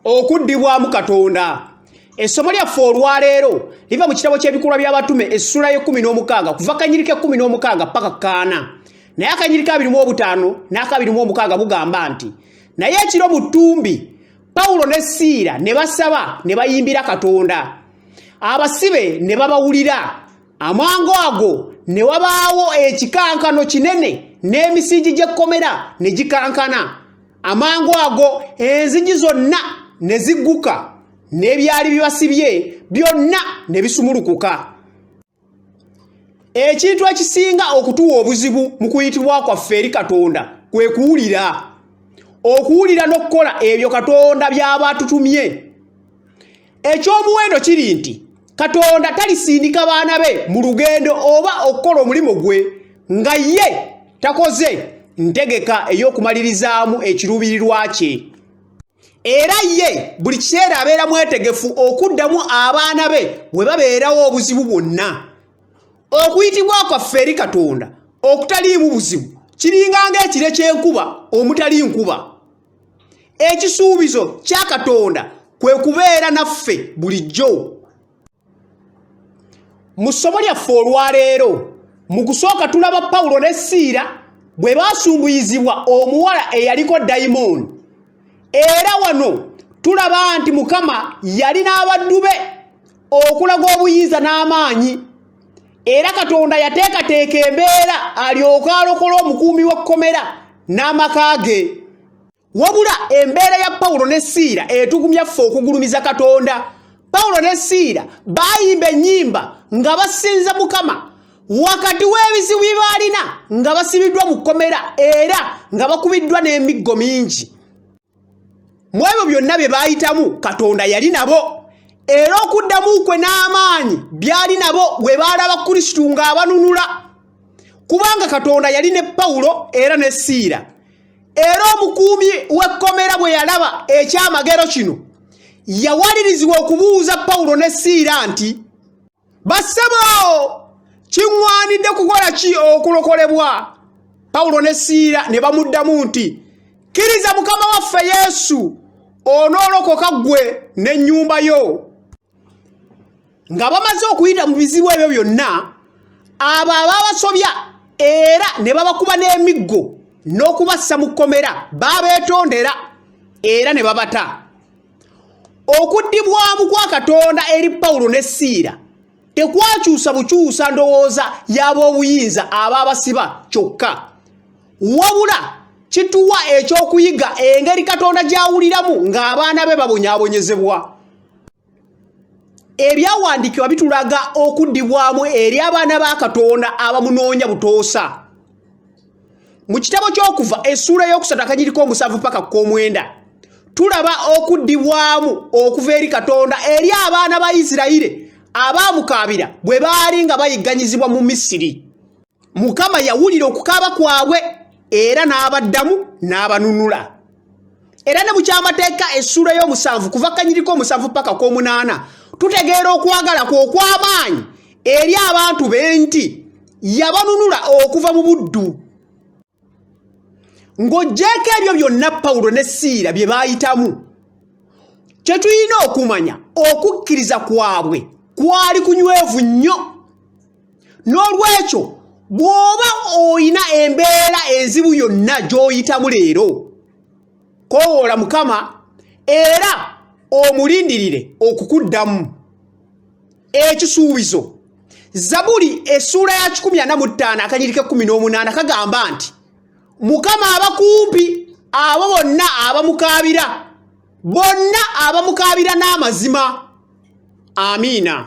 okuddibwamu Katonda. Essomo lyaffe olwaleero liva mu kitabo ky'ebikolwa by'abatume essula y'e16 kuva Kanyirike 16 paka Kaana. Naye Akanyirike 25 n'aka26 bugamba nti naye ekiro mu ttumbi Pawulo ne Siira ne basaba ne bayimbira Katonda. Abasibe ne babawulira. Amangu ago ne wabaawo ekikankano kinene n'emisigi gy'ekkomera ne gikankana. Amangu ago enzigi zonna ne zigguka n'ebyali bibasibye byonna ne bisumulukuka. Ekintu ekisinga okutuwa obuzibu mu kuyitibwa kwaffe eri Katonda kwe kuwulira. Okuwulira n'okukola ebyo Katonda by'aba atutumye. Ekyomuwendo kiri nti Katonda talisindika baana be mu lugendo oba okukola omulimu gwe nga ye takoze ntegeka ey'okumalirizaamu ekiruubirirwa kye. Era ye buli kiseera abeera mwetegefu okuddamu abaana be bwe babeerawo obuzibu bwonna. Okuyitibwa kwaffe eri Katonda okutaliimu buzibu kiringa ng'ekire ky'enkuba omutali nkuba. Ekisuubizo kya Katonda kwe kubeera naffe bulijjo. Mu ssomo lyaffe olwaleero mu kusooka tulaba Pawulo ne Siira bwe baasumbuyizibwa omuwala eyaliko dayimooni. Era wano tulaba nti Mukama yali n'abaddu be okulaga obuyinza n'amaanyi. Era Katonda yateekateeka embeera alyoke alokole omukuumi w'ekkomera n'amaka ge. Wabula embeera ya Pawulo ne Siira etugumya ffe okugulumiza Katonda. Pawulo ne Siira baayimba ennyimba nga basinza Mukama wakati w'ebizibu bye baalina nga basibiddwa mu kkomera era nga bakubiddwa n'emiggo mingi. Mu ebyo byonna bye baayitamu Katonda yali nabo. Era okuddamu kwe n'amaanyi byali nabo bwe baalaba Kristo ng'abanunula. Kubanga Katonda yali ne Pawulo era ne Siira. Era omukuumi w'ekkomera bwe yalaba ekyamagero kino yawalirizibwa okubuuza Pawulo ne Siira nti, "Bassebo, kiŋŋwanidde kukola ki okulokolebwa?" Pawulo ne Siira ne bamuddamu nti, "Kkiriza Mukama waffe Yesu, onoolokoka ggwe n'ennyumba yo." Nga bamaze okuyita mu bizibu ebyo byonna, abo abaabasobya era ne babakuba n'emiggo n'okubassa mu kkomera baabeetondera era ne babata. Okuddibwamu kwa Katonda eri Pawulo ne Siira tekwakyusa bukyusa ndowooza y'ab'obuyinza abaabasiba kyokka. Wabula kituwa ekyokuyiga engeri Katonda gy'awuliramu ng'abaana be babonyaabonyezebwa. Ebyawandiikibwa bitulaga okuddibwamu eri abaana ba Katonda abamunoonya butoosa. Mu kitabo ky'Okuva essula y'okusatu Akanyirike 7 paka 9 tulaba okuddibwamu okuva eri Katonda eri abaana ba Isirayiri abaamukaabira bwe baali nga bayigganyizibwa mu Misiri. Mukama yawulira okukaaba kwabwe era n'abaddamu n'abanunula. Era ne mu kyamateeka essula y'omusanvu kuva Kanyirike 7 paka 8 tutegeera okwagala kwe okw'amaanyi eri abantu be nti yabanunula okuva mu buddu. Ng'oggyeko ebyo byonna Pawulo ne Siira bye baayitamu, kye tulina okumanya okukkiriza kwabwe kwali kunywevu nnyo. N'olwekyo bw'oba oyina embeera enzibu yonna gy'oyitamu leero, koowoola Mukama era omulindirire okukuddamu. Ekisuubizo Zabuli essula ya 145 Akanyirike 18 kagamba nti, "Mukama abakumpi abo bonna abamukaabira, bonna abamukaabira n'amazima." Amiina.